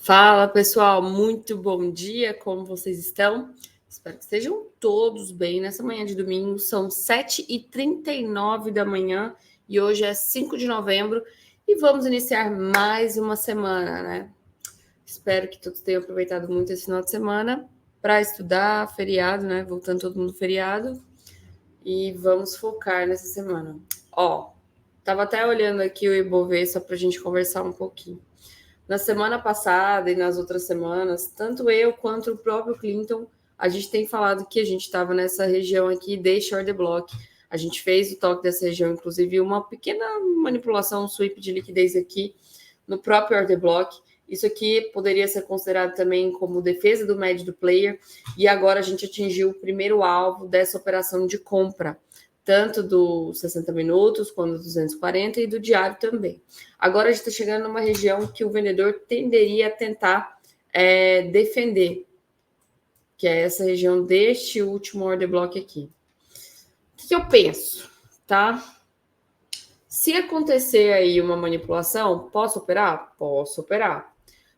Fala, pessoal, muito bom dia, como vocês estão? Espero que estejam todos bem nessa manhã de domingo. São 7h39 da manhã e hoje é 5 de novembro e vamos iniciar mais uma semana, né? Espero que todos tenham aproveitado muito esse final de semana para estudar, feriado, né? Voltando todo mundo feriado e vamos focar nessa semana. Tava até olhando aqui o Ibovespa para a gente conversar um pouquinho. Na semana passada e nas outras semanas, tanto eu quanto o próprio Clinton, a gente tem falado que a gente estava nessa região aqui de short block. A gente fez o toque dessa região, inclusive uma pequena manipulação, um sweep de liquidez aqui no próprio order block. Isso aqui poderia ser considerado também como defesa do médio do player. E agora a gente atingiu o primeiro alvo dessa operação de compra, tanto do 60 minutos quanto do 240 e do diário também. Agora a gente está chegando numa região que o vendedor tenderia a tentar defender, que é essa região deste último order block aqui. O que eu penso, tá? Se acontecer aí uma manipulação, posso operar? Posso operar.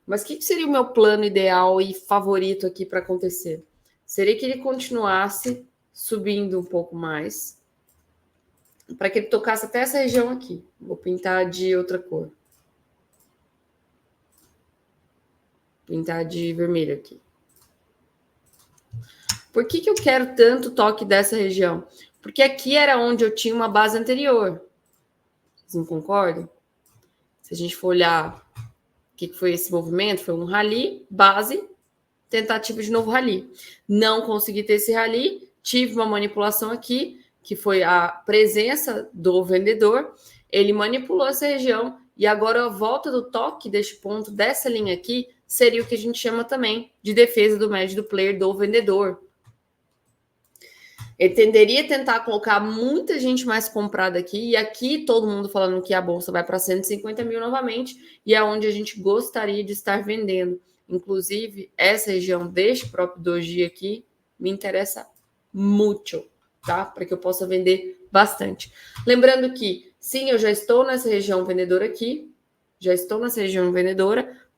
Mas o que seria o meu plano ideal e favorito aqui para acontecer? Seria que ele continuasse subindo um pouco mais, para que ele tocasse até essa região aqui. Vou pintar de outra cor. Pintar de vermelho aqui. Por que eu quero tanto toque dessa região? Porque aqui era onde eu tinha uma base anterior. Vocês não concordam? Se a gente for olhar o que foi esse movimento, foi um rally, base, tentativa de novo rally. Não consegui ter esse rally, tive uma manipulação aqui, que foi a presença do vendedor, ele manipulou essa região e agora a volta do toque deste ponto, dessa linha aqui, seria o que a gente chama também de defesa do médio do player do vendedor. Ele tenderia a tentar colocar muita gente mais comprada aqui, e aqui todo mundo falando que a bolsa vai para 150 mil novamente, e é onde a gente gostaria de estar vendendo. Inclusive, essa região deste próprio doji aqui me interessa muito, tá? Para que eu possa vender bastante. Lembrando que, sim, eu já estou nessa região vendedora aqui,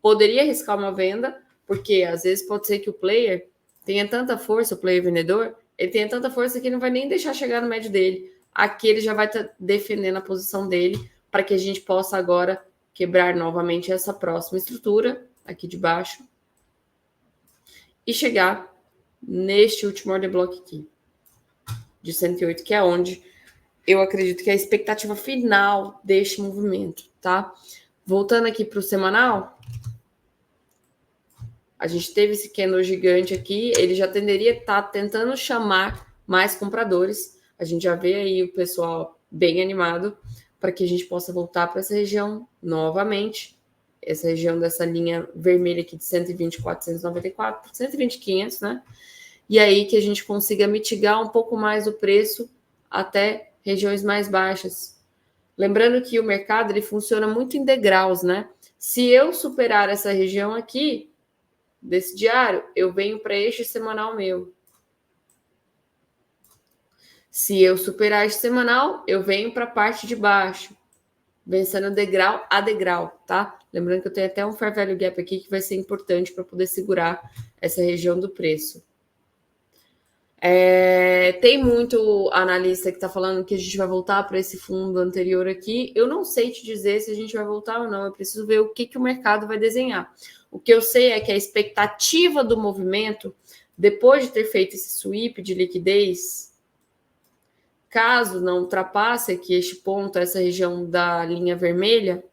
poderia arriscar uma venda, porque às vezes pode ser que o player tenha tanta força, o player vendedor, ele tem tanta força que ele não vai nem deixar chegar no médio dele. Aqui ele já vai estar defendendo a posição dele para que a gente possa agora quebrar novamente essa próxima estrutura aqui de baixo e chegar neste último order block aqui de 108, que é onde eu acredito que é a expectativa final deste movimento, tá? Voltando aqui para o semanal, a gente teve esse candle gigante aqui, ele já tenderia a estar tentando chamar mais compradores. A gente já vê aí o pessoal bem animado para que a gente possa voltar para essa região novamente. Essa região dessa linha vermelha aqui de 120.494, 120.500, né? E aí que a gente consiga mitigar um pouco mais o preço até regiões mais baixas. Lembrando que o mercado ele funciona muito em degraus, né? Se eu superar essa região aqui, desse diário, eu venho para este semanal meu. Se eu superar este semanal, eu venho para a parte de baixo, vencendo degrau a degrau, tá? Lembrando que eu tenho até um fair value gap aqui que vai ser importante para poder segurar essa região do preço. Tem muito analista que está falando que a gente vai voltar para esse fundo anterior aqui. Eu não sei te dizer se a gente vai voltar ou não. Eu preciso ver o que o mercado vai desenhar. O que eu sei é que a expectativa do movimento, depois de ter feito esse sweep de liquidez, caso não ultrapasse aqui este ponto, essa região da linha vermelha,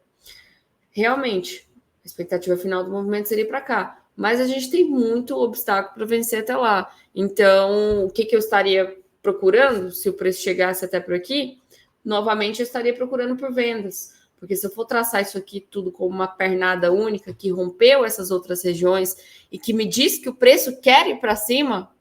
realmente, a expectativa final do movimento seria para cá. Mas a gente tem muito obstáculo para vencer até lá. Então, o que eu estaria procurando, se o preço chegasse até por aqui? Novamente, eu estaria procurando por vendas. Porque se eu for traçar isso aqui tudo como uma pernada única que rompeu essas outras regiões e que me diz que o preço quer ir para cima,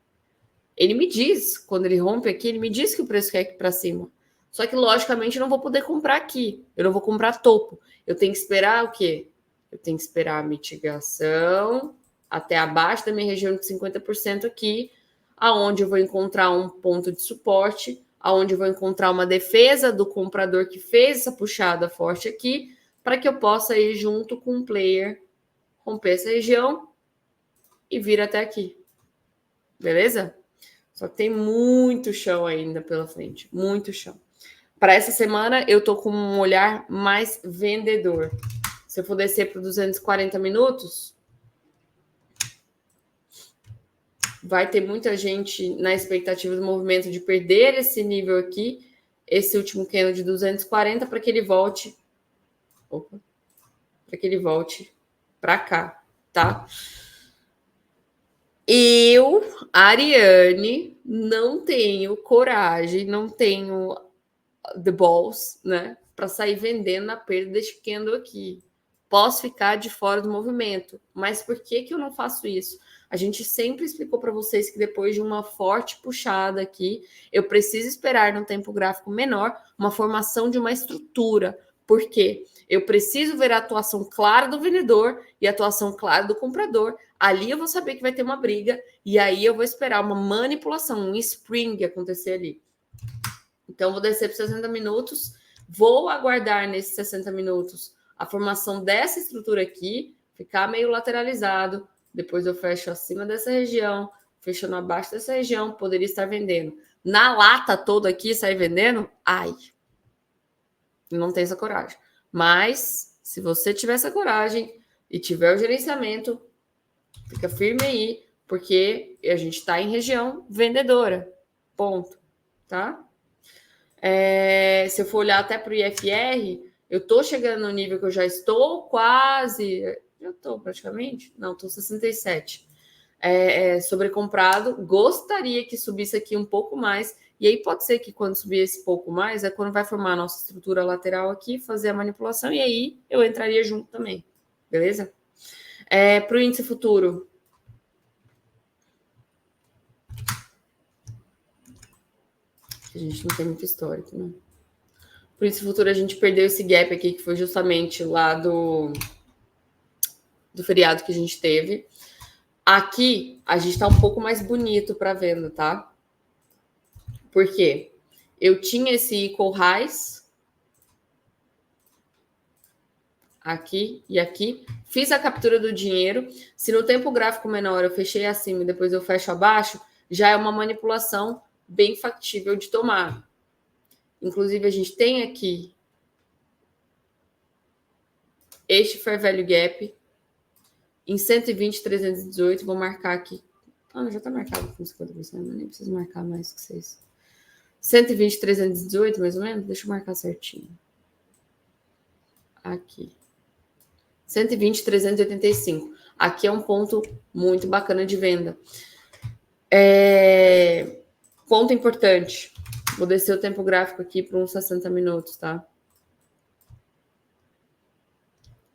ele me diz, quando ele rompe aqui, ele me diz que o preço quer ir para cima. Só que, logicamente, eu não vou poder comprar aqui. Eu não vou comprar topo. Eu tenho que esperar o quê? Eu tenho que esperar a mitigação até abaixo da minha região de 50% aqui, aonde eu vou encontrar um ponto de suporte, aonde eu vou encontrar uma defesa do comprador que fez essa puxada forte aqui, para que eu possa ir junto com um player romper essa região e vir até aqui. Beleza? Só que tem muito chão ainda pela frente, muito chão. Para essa semana, eu tô com um olhar mais vendedor. Se eu for descer para 240 minutos, vai ter muita gente na expectativa do movimento de perder esse nível aqui, esse último candle de 240, para que ele volte. Para que ele volte para cá, tá? Eu, Ariane, não tenho coragem, não tenho the balls, né, para sair vendendo na perda deste candle aqui. Posso ficar de fora do movimento, mas por que eu não faço isso? A gente sempre explicou para vocês que depois de uma forte puxada aqui, eu preciso esperar num tempo gráfico menor uma formação de uma estrutura. Por quê? Eu preciso ver a atuação clara do vendedor e a atuação clara do comprador. Ali eu vou saber que vai ter uma briga e aí eu vou esperar uma manipulação, um spring acontecer ali. Então, vou descer para 60 minutos, vou aguardar nesses 60 minutos a formação dessa estrutura aqui, ficar meio lateralizado, depois eu fecho acima dessa região, fechando abaixo dessa região, poderia estar vendendo. Na lata toda aqui, sair vendendo? Ai, não tem essa coragem. Mas, se você tiver essa coragem e tiver o gerenciamento, fica firme aí, porque a gente está em região vendedora. Ponto. Tá? Se eu for olhar até para o IFR, eu estou chegando no nível que eu já estou quase... Já estou praticamente? Não, estou 67. Sobrecomprado. Gostaria que subisse aqui um pouco mais. E aí pode ser que quando subir esse pouco mais, é quando vai formar a nossa estrutura lateral aqui, fazer a manipulação, e aí eu entraria junto também. Beleza? Para o índice futuro... A gente não tem muito histórico, né? Por isso, futuro, a gente perdeu esse gap aqui, que foi justamente lá do feriado que a gente teve. Aqui, a gente tá um pouco mais bonito para venda, tá? Por quê? Eu tinha esse equal highs aqui e aqui. Fiz a captura do dinheiro. Se no tempo gráfico menor eu fechei acima e depois eu fecho abaixo, já é uma manipulação bem factível de tomar. Inclusive, a gente tem aqui este Fair Value Gap em 120,318. Vou marcar aqui. Já está marcado com 50%, nem preciso marcar mais que vocês. 120,318, mais ou menos? Deixa eu marcar certinho. Aqui. 120,385. Aqui é um ponto muito bacana de venda. Ponto importante. Vou descer o tempo gráfico aqui para uns 60 minutos, tá?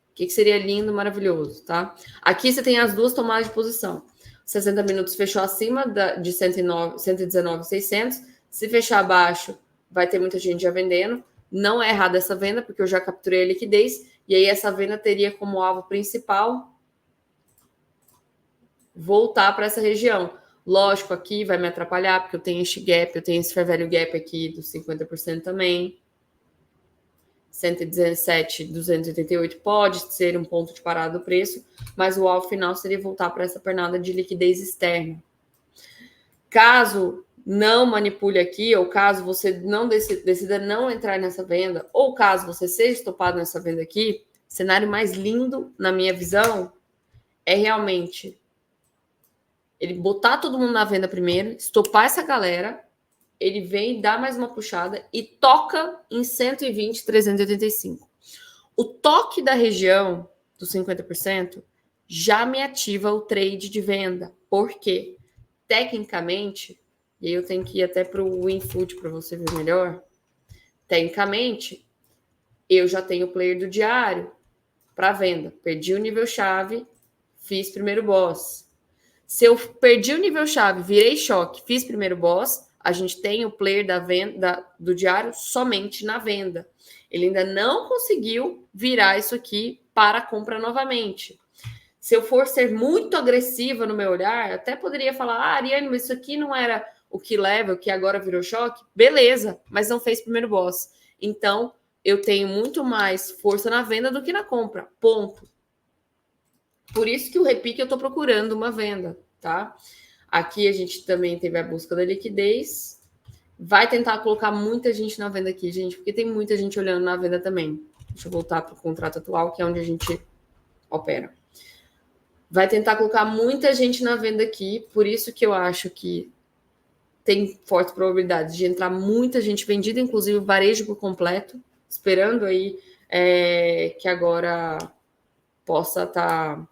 O que seria lindo, maravilhoso, tá? Aqui você tem as duas tomadas de posição. 60 minutos fechou acima de 119,600. Se fechar abaixo, vai ter muita gente já vendendo. Não é errada essa venda, porque eu já capturei a liquidez. E aí essa venda teria como alvo principal voltar para essa região. Lógico, aqui vai me atrapalhar, porque eu tenho este gap, eu tenho esse fair value gap aqui dos 50% também. 117,288 pode ser um ponto de parada do preço, mas o alvo final seria voltar para essa pernada de liquidez externa. Caso não manipule aqui, ou caso você não decida não entrar nessa venda, ou caso você seja estopado nessa venda aqui, cenário mais lindo, na minha visão, é realmente ele botar todo mundo na venda primeiro, estopar essa galera, ele vem, dá mais uma puxada e toca em 120,385. O toque da região dos 50% já me ativa o trade de venda. Por quê? Tecnicamente, e aí eu tenho que ir até para o WinFood para você ver melhor. Tecnicamente, eu já tenho o player do diário para venda. Perdi o nível-chave, fiz primeiro boss. Se eu perdi o nível-chave, virei choque, fiz primeiro boss, a gente tem o player da venda do diário somente na venda. Ele ainda não conseguiu virar isso aqui para compra novamente. Se eu for ser muito agressiva no meu olhar, até poderia falar, Ariane, mas isso aqui não era o que leva, o que agora virou choque? Beleza, mas não fez primeiro boss. Então, eu tenho muito mais força na venda do que na compra. Ponto. Por isso que o repique eu estou procurando uma venda, tá? Aqui a gente também teve a busca da liquidez. Vai tentar colocar muita gente na venda aqui, gente, porque tem muita gente olhando na venda também. Deixa eu voltar para o contrato atual, que é onde a gente opera. Vai tentar colocar muita gente na venda aqui, por isso que eu acho que tem forte probabilidade de entrar muita gente vendida, inclusive o varejo por completo, esperando aí que agora possa estar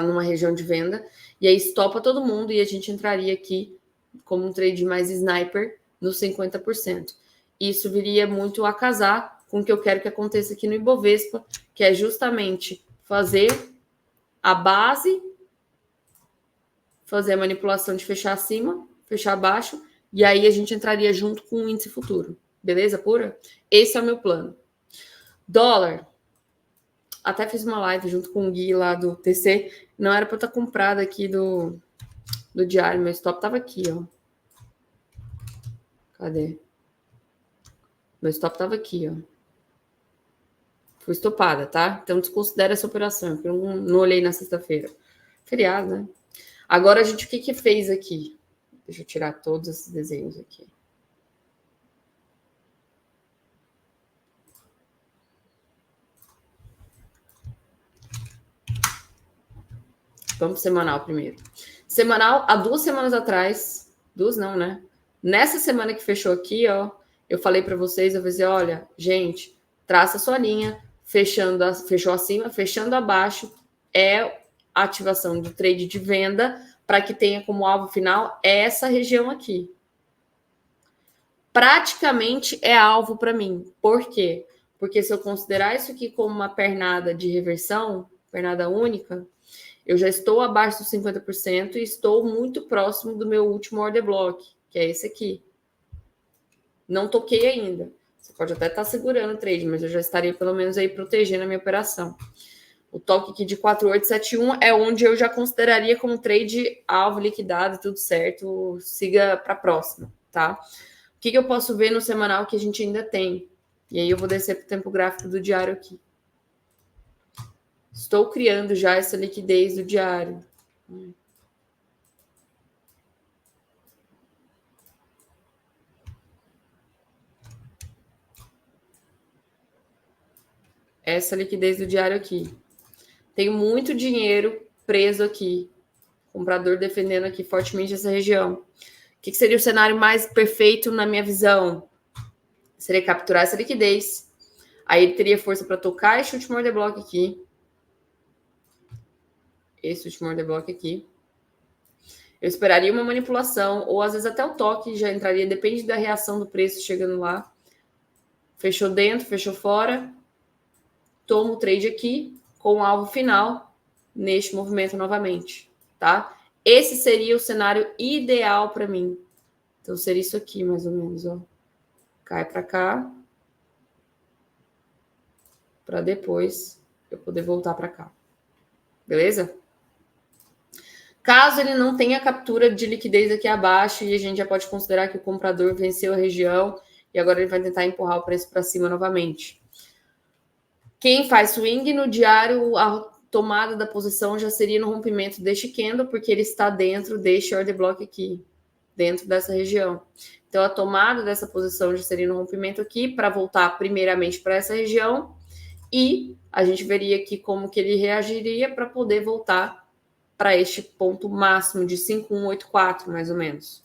numa região de venda, e aí estopa todo mundo e a gente entraria aqui como um trade mais sniper nos 50%. Isso viria muito a casar com o que eu quero que aconteça aqui no Ibovespa, que é justamente fazer a base, fazer a manipulação de fechar acima, fechar abaixo, e aí a gente entraria junto com o índice futuro. Beleza, pura? Esse é o meu plano. Dólar. Até fiz uma live junto com o Gui lá do TC. Não era para eu estar comprado aqui do diário. Meu stop estava aqui, ó. Cadê? Meu stop estava aqui, ó. Foi estopada, tá? Então desconsidera essa operação, porque eu não olhei na sexta-feira. Feriado, né? Agora a gente, o que fez aqui? Deixa eu tirar todos esses desenhos aqui. Vamos pro semanal primeiro. Semanal, há 2 semanas atrás, 2 não, né? Nessa semana que fechou aqui, ó, eu falei para vocês, eu falei assim, olha, gente, traça sua linha, fechou acima, fechando abaixo, é a ativação do trade de venda para que tenha como alvo final essa região aqui. Praticamente é alvo para mim. Por quê? Porque se eu considerar isso aqui como uma pernada de reversão, pernada única, eu já estou abaixo dos 50% e estou muito próximo do meu último order block, que é esse aqui. Não toquei ainda. Você pode até estar segurando o trade, mas eu já estaria pelo menos aí protegendo a minha operação. O toque aqui de 4871 é onde eu já consideraria como trade alvo liquidado, tudo certo, siga para a próxima, tá? O que eu posso ver no semanal que a gente ainda tem? E aí eu vou descer para o tempo gráfico do diário aqui. Estou criando já essa liquidez do diário. Essa liquidez do diário aqui. Tenho muito dinheiro preso aqui. Comprador defendendo aqui fortemente essa região. O que seria o cenário mais perfeito na minha visão? Seria capturar essa liquidez. Aí ele teria força para tocar esse último order block aqui. Esse último order block aqui. Eu esperaria uma manipulação, ou às vezes até o toque já entraria, depende da reação do preço chegando lá. Fechou dentro, fechou fora. Tomo o trade aqui com o alvo final neste movimento novamente, tá? Esse seria o cenário ideal para mim. Então seria isso aqui, mais ou menos, ó. Cai para cá. Para depois eu poder voltar para cá. Beleza? Caso ele não tenha captura de liquidez aqui abaixo, e a gente já pode considerar que o comprador venceu a região e agora ele vai tentar empurrar o preço para cima novamente. Quem faz swing no diário, a tomada da posição já seria no rompimento deste candle, porque ele está dentro deste order block aqui, dentro dessa região. Então, a tomada dessa posição já seria no rompimento aqui, para voltar primeiramente para essa região, e a gente veria aqui como que ele reagiria para poder voltar para este ponto máximo de 5184, mais ou menos.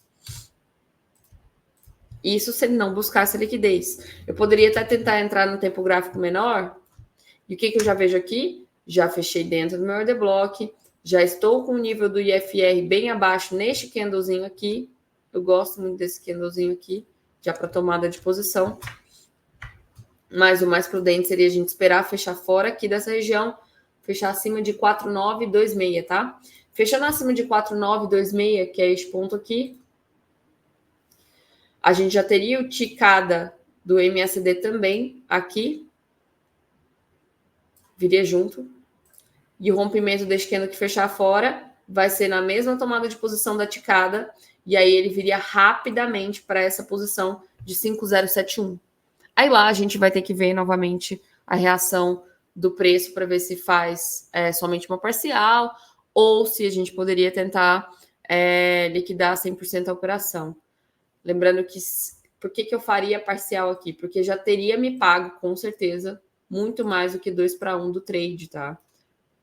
Isso se ele não buscasse a liquidez. Eu poderia até tentar entrar no tempo gráfico menor. E o que eu já vejo aqui? Já fechei dentro do meu order block. Já estou com o nível do IFR bem abaixo neste candlezinho aqui. Eu gosto muito desse candlezinho aqui, já para tomada de posição. Mas o mais prudente seria a gente esperar fechar fora aqui dessa região, fechar acima de 4926, tá? Fechando acima de 4926, que é este ponto aqui, a gente já teria o ticada do MACD também aqui, viria junto. E o rompimento deste candle que fechar fora vai ser na mesma tomada de posição da ticada, e aí ele viria rapidamente para essa posição de 5071. Aí lá a gente vai ter que ver novamente a reação do preço para ver se faz somente uma parcial ou se a gente poderia tentar liquidar 100% a operação. Lembrando que, por que eu faria parcial aqui? Porque já teria me pago, com certeza, muito mais do que 2-1 do trade, tá?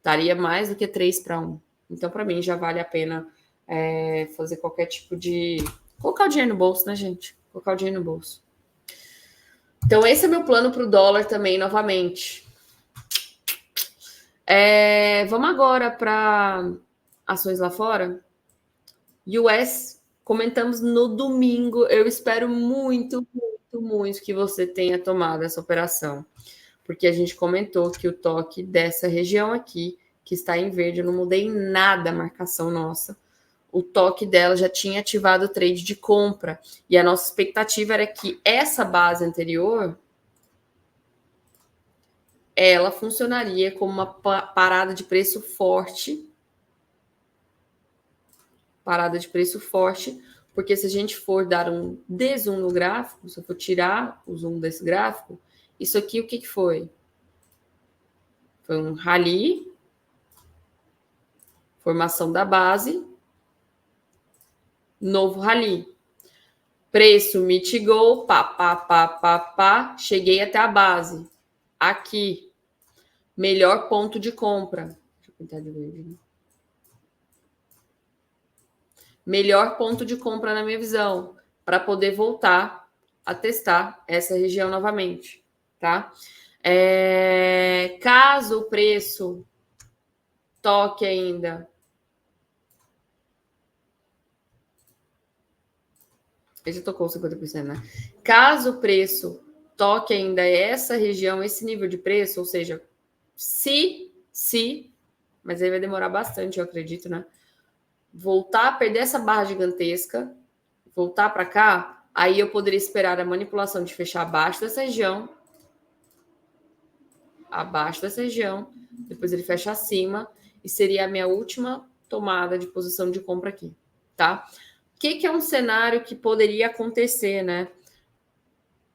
Daria mais do que 3-1. Então, para mim, já vale a pena fazer qualquer tipo de... Colocar o dinheiro no bolso, né, gente? Colocar o dinheiro no bolso. Então, esse é meu plano para o dólar também, novamente. Vamos agora para ações lá fora. US, comentamos no domingo. Eu espero muito, muito, muito que você tenha tomado essa operação. Porque a gente comentou que o toque dessa região aqui, que está em verde, eu não mudei nada a marcação nossa. O toque dela já tinha ativado o trade de compra. E a nossa expectativa era que essa base anterior ela funcionaria como uma parada de preço forte. Parada de preço forte, porque se a gente for dar um deszoom no gráfico, se eu for tirar o zoom desse gráfico, isso aqui o que foi? Foi um rally, formação da base, novo rally. Preço mitigou, pá, cheguei até a base. Aqui, melhor ponto de compra. Deixa eu pintar de verde, né? Melhor ponto de compra na minha visão, para poder voltar a testar essa região novamente, tá? Caso o preço toque ainda... Ele já tocou 50%, né? Caso o preço toque ainda essa região, esse nível de preço, ou seja, se, mas aí vai demorar bastante, eu acredito, né? Voltar a perder essa barra gigantesca, voltar para cá, aí eu poderia esperar a manipulação de fechar abaixo dessa região, depois ele fecha acima, e seria a minha última tomada de posição de compra aqui, tá? O que é um cenário que poderia acontecer, né?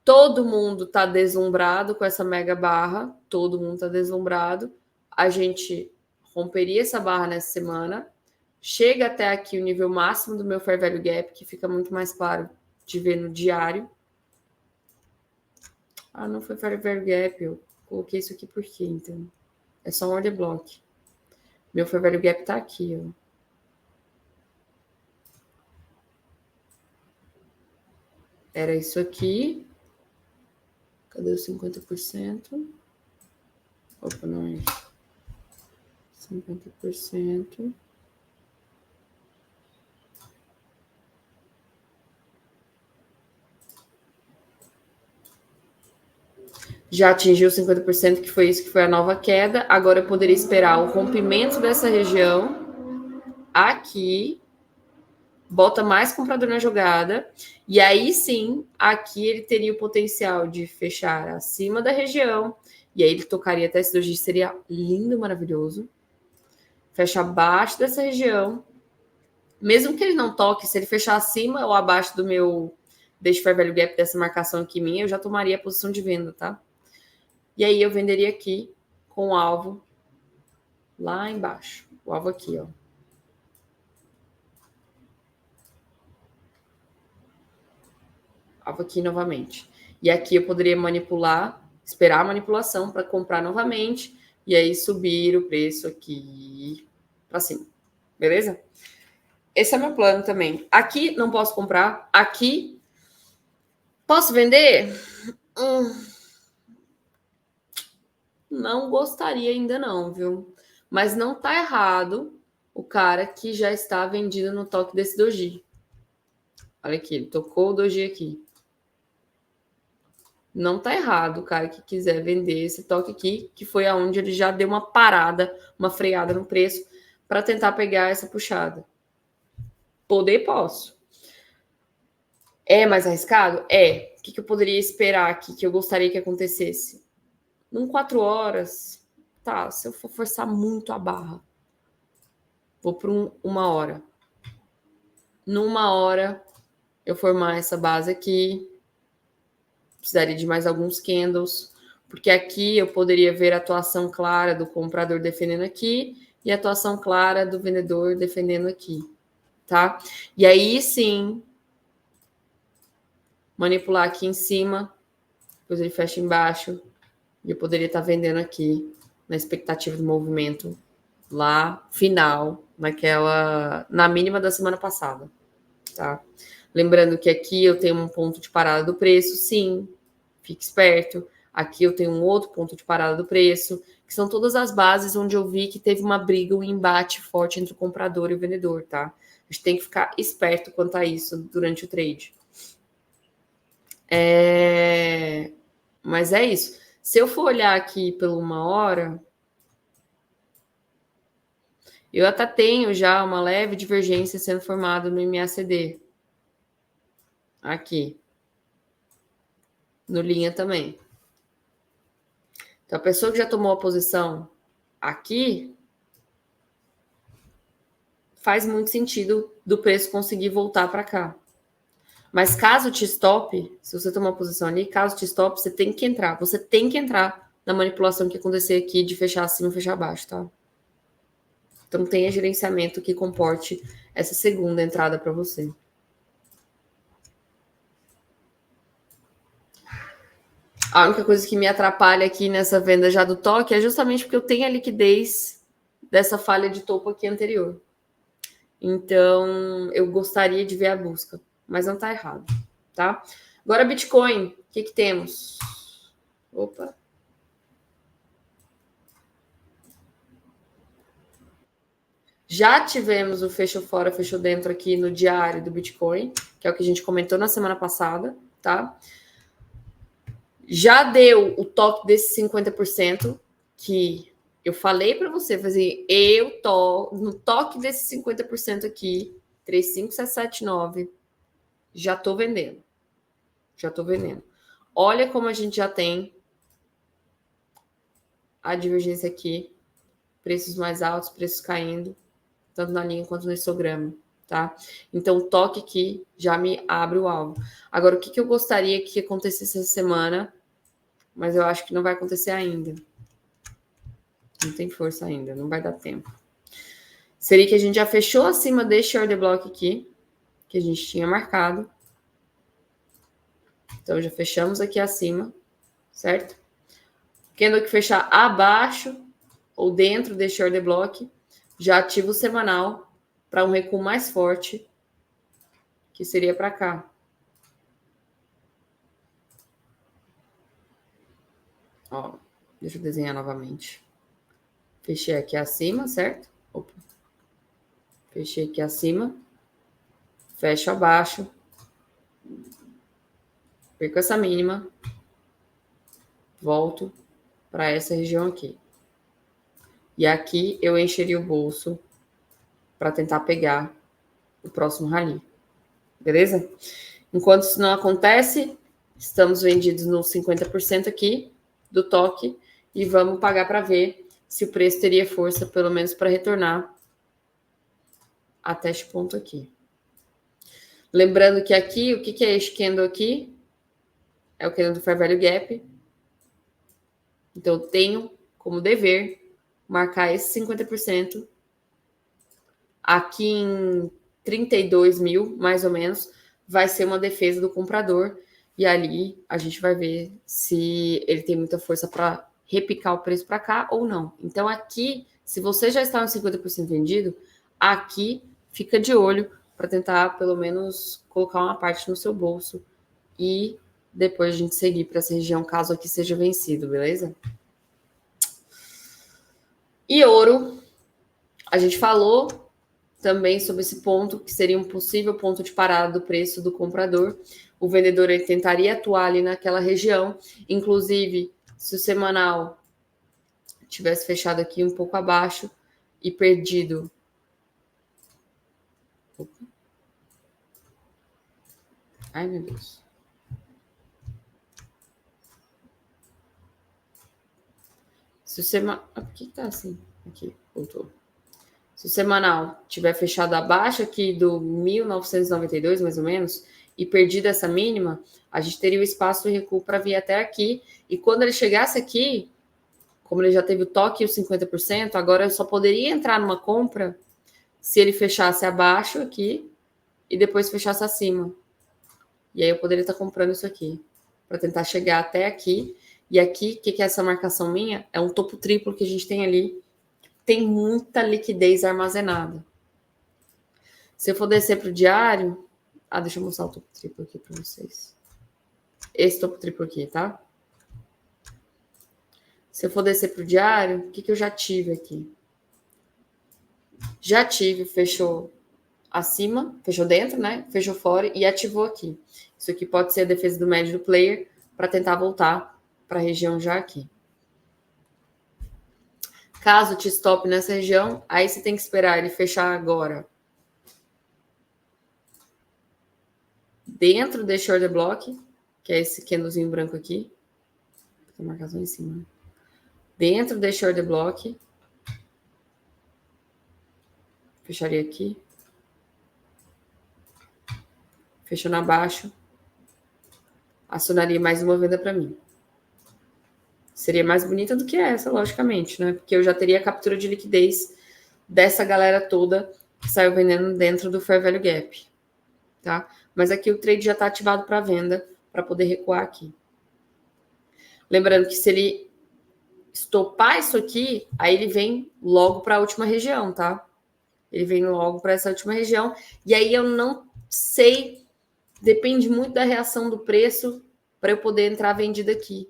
Todo mundo tá deslumbrado com essa mega barra, todo mundo tá deslumbrado, a gente romperia essa barra nessa semana, chega até aqui o nível máximo do meu Fair Value Gap, que fica muito mais claro de ver no diário. Ah, não foi Fair Value Gap, eu coloquei isso aqui por quê, então? É só um order block. Meu Fair Value Gap tá aqui, ó. Era isso aqui. Cadê os 50%? Opa, não é isso. 50%. Já atingiu 50%, que foi isso, que foi a nova queda. Agora eu poderia esperar o rompimento dessa região aqui, bota mais comprador na jogada, e aí sim, aqui ele teria o potencial de fechar acima da região, e aí ele tocaria até esse doji, seria lindo, maravilhoso. Fecha abaixo dessa região, mesmo que ele não toque, se ele fechar acima ou abaixo do meu deixa fair value gap dessa marcação aqui minha, eu já tomaria a posição de venda, tá? E aí eu venderia aqui com o alvo lá embaixo. O alvo aqui, ó. Alvo aqui novamente. E aqui eu poderia manipular, esperar a manipulação para comprar novamente e aí subir o preço aqui para cima. Beleza? Esse é meu plano também. Aqui não posso comprar. Aqui posso vender? Não gostaria ainda não, viu? Mas não tá errado o cara que já está vendido no toque desse doji. Olha aqui, ele tocou o doji aqui. Não tá errado o cara que quiser vender esse toque aqui, que foi aonde ele já deu uma parada, uma freada no preço para tentar pegar essa puxada. Poder, posso. É mais arriscado? É. O que eu poderia esperar aqui que eu gostaria que acontecesse? Num 4 horas, tá, se eu for forçar muito a barra, vou para uma hora. Numa hora, eu formar essa base aqui, precisaria de mais alguns candles, Porque aqui eu poderia ver a atuação clara do comprador defendendo aqui e a atuação clara do vendedor defendendo aqui, tá? E aí sim, manipular aqui em cima, depois ele fecha embaixo, e eu poderia estar vendendo aqui na expectativa do movimento lá final, na mínima da semana passada, tá? Lembrando que aqui eu tenho um ponto de parada do preço, sim, fique esperto. Aqui eu tenho um outro ponto de parada do preço, que são todas as bases onde eu vi que teve uma briga, um embate forte entre o comprador e o vendedor, tá? A gente tem que ficar esperto quanto a isso durante o trade. Mas é isso. Se eu for olhar aqui pela 1 hora, eu até tenho já uma leve divergência sendo formada no MACD. Aqui. No linha também. Então, a pessoa que já tomou a posição aqui, faz muito sentido do preço conseguir voltar para cá. Mas caso te stop, se você tomar uma posição ali, caso te stop, você tem que entrar. Você tem que entrar na manipulação que acontecer aqui de fechar acima e fechar abaixo, tá? Então tenha gerenciamento que comporte essa segunda entrada para você. A única coisa que me atrapalha aqui nessa venda já do toque é justamente porque eu tenho a liquidez dessa falha de topo aqui anterior. Então, eu gostaria de ver a busca, mas não tá errado, tá? Agora, Bitcoin, o que temos? Opa. Já tivemos o fechou fora, fechou dentro aqui no diário do Bitcoin, que é o que a gente comentou na semana passada, tá? Já deu o toque desse 50%, que eu falei para você fazer, eu tô no toque desse 50% aqui, 35779, já tô vendendo. Olha como a gente já tem a divergência aqui, preços mais altos, preços caindo, tanto na linha quanto no histograma, tá? Então, o toque aqui já me abre o alvo. Agora, o que eu gostaria que acontecesse essa semana, mas eu acho que não vai acontecer ainda. Não tem força ainda, não vai dar tempo. Seria que a gente já fechou acima deste order block aqui, que a gente tinha marcado. Então, já fechamos aqui acima, certo? Querendo que fechar abaixo ou dentro deste order block, já ativa o semanal para um recuo mais forte, que seria para cá. Ó, deixa eu desenhar novamente. Fechei aqui acima, certo? Opa. Fechei aqui acima. Fecho abaixo. Perco essa mínima. Volto para essa região aqui. E aqui eu encheria o bolso para tentar pegar o próximo rally. Beleza? Enquanto isso não acontece, estamos vendidos no 50% aqui do toque e vamos pagar para ver se o preço teria força, pelo menos para retornar até este ponto aqui. Lembrando que aqui, o que é este candle aqui? É o candle do Fair Value Gap. Então, eu tenho como dever marcar esse 50%. Aqui em 32 mil, mais ou menos, vai ser uma defesa do comprador. E ali a gente vai ver se ele tem muita força para repicar o preço para cá ou não. Então, aqui, se você já está no 50% vendido, aqui fica de olho para tentar, pelo menos, colocar uma parte no seu bolso e depois a gente seguir para essa região, caso aqui seja vencido, beleza? E ouro, a gente falou também sobre esse ponto, que seria um possível ponto de parada do preço do comprador. O vendedor ele tentaria atuar ali naquela região, inclusive se o semanal tivesse fechado aqui um pouco abaixo e perdido. Ai, meu Deus. Se o semanal... Por que tá assim? Aqui, voltou. Se o semanal tiver fechado abaixo aqui do 1992, mais ou menos, e perdido essa mínima, a gente teria o espaço de recuo para vir até aqui. E quando ele chegasse aqui, como ele já teve o toque e os 50%, agora eu só poderia entrar numa compra se ele fechasse abaixo aqui e depois fechasse acima. E aí eu poderia estar comprando isso aqui para tentar chegar até aqui. E aqui, o que é essa marcação minha? É um topo triplo que a gente tem ali. Tem muita liquidez armazenada. Se eu for descer para o diário... deixa eu mostrar o topo triplo aqui para vocês. Esse topo triplo aqui, tá? Se eu for descer para o diário, o que eu já tive aqui? Já tive, fechou acima, fechou dentro, né? Fechou fora e ativou aqui. Isso aqui pode ser a defesa do médio do player para tentar voltar para a região já aqui. Caso te stop nessa região, aí você tem que esperar ele fechar agora dentro desse order block, que é esse candlezinho branco aqui. Tem marcação em cima. Dentro desse order block. Fecharia aqui. Fechando abaixo. Acionaria mais uma venda para mim. Seria mais bonita do que essa, logicamente, né? Porque eu já teria a captura de liquidez dessa galera toda que saiu vendendo dentro do Fair Value Gap, tá? Mas aqui o trade já está ativado para venda, para poder recuar aqui. Lembrando que se ele estopar isso aqui, aí ele vem logo para a última região, tá? Ele vem logo para essa última região. E aí eu não sei, depende muito da reação do preço para eu poder entrar vendida aqui.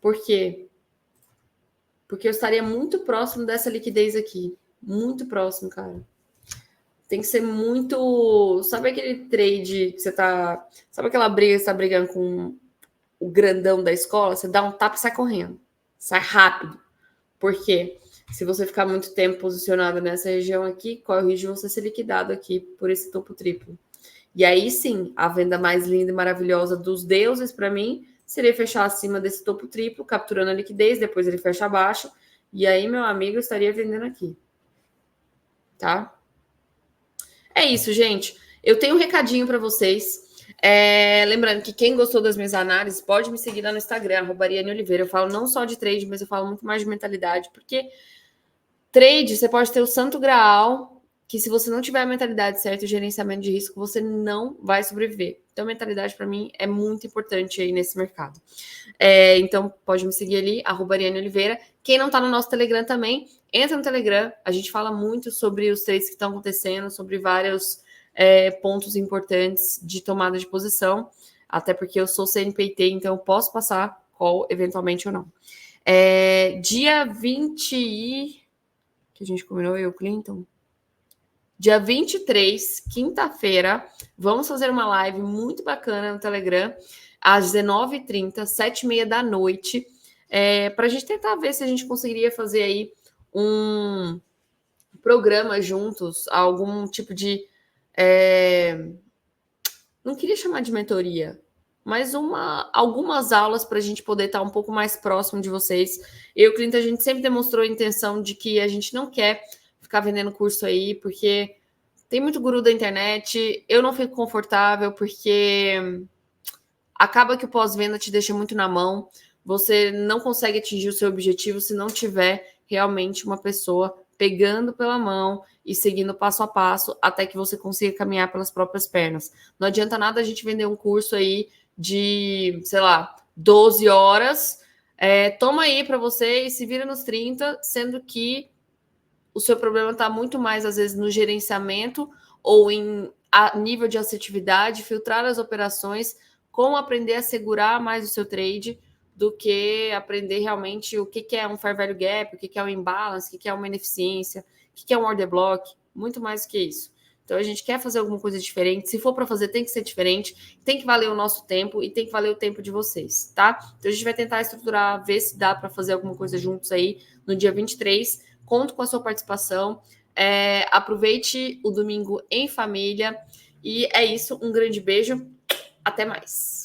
Por quê? Porque eu estaria muito próximo dessa liquidez aqui. Muito próximo, cara. Tem que ser muito... Sabe aquele trade que você tá... Sabe aquela briga que você tá brigando com o grandão da escola? Você dá um tapa e sai correndo. Sai rápido. Por quê? Se você ficar muito tempo posicionado nessa região aqui, corre o risco de você ser liquidado aqui por esse topo triplo. E aí sim, a venda mais linda e maravilhosa dos deuses para mim seria fechar acima desse topo triplo, capturando a liquidez, depois ele fecha abaixo, e aí, meu amigo, eu estaria vendendo aqui. Tá? É isso, gente. Eu tenho um recadinho para vocês. Lembrando que quem gostou das minhas análises pode me seguir lá no Instagram, @ArianeOliveira. Eu falo não só de trade, mas eu falo muito mais de mentalidade, porque trade, você pode ter o santo graal, que se você não tiver a mentalidade certa e o gerenciamento de risco, você não vai sobreviver. Então, mentalidade, para mim, é muito importante aí nesse mercado. Então, pode me seguir ali, @ArianeOliveira. Quem não está no nosso Telegram também, entra no Telegram. A gente fala muito sobre os trades que estão acontecendo, sobre vários pontos importantes de tomada de posição, até porque eu sou CNPT, então eu posso passar call eventualmente ou não. Dia 20 que a gente combinou, eu e o Clinton. Dia 23, quinta-feira, vamos fazer uma live muito bacana no Telegram, às 19h30, 7h30 da noite, para a gente tentar ver se a gente conseguiria fazer aí um programa juntos, algum tipo de... não queria chamar de mentoria, mas algumas aulas para a gente poder estar um pouco mais próximo de vocês. Eu e o Clinton, a gente sempre demonstrou a intenção de que a gente não quer ficar vendendo curso aí, porque tem muito guru da internet, eu não fico confortável, porque acaba que o pós-venda te deixa muito na mão, você não consegue atingir o seu objetivo se não tiver realmente uma pessoa pegando pela mão e seguindo passo a passo até que você consiga caminhar pelas próprias pernas. Não adianta nada a gente vender um curso aí de, sei lá, 12 horas, toma aí para você e se vira nos 30, sendo que o seu problema está muito mais, às vezes, no gerenciamento ou em nível de assertividade, filtrar as operações, como aprender a segurar mais o seu trade, do que aprender realmente o que é um Fair Value Gap, o que é um imbalance, o que é uma ineficiência, o que é um order block, muito mais do que isso. Então, a gente quer fazer alguma coisa diferente. Se for para fazer, tem que ser diferente, tem que valer o nosso tempo e tem que valer o tempo de vocês, tá? Então, a gente vai tentar estruturar, ver se dá para fazer alguma coisa juntos aí no dia 23. Conto com a sua participação. Aproveite o domingo em família. E é isso. Um grande beijo. Até mais.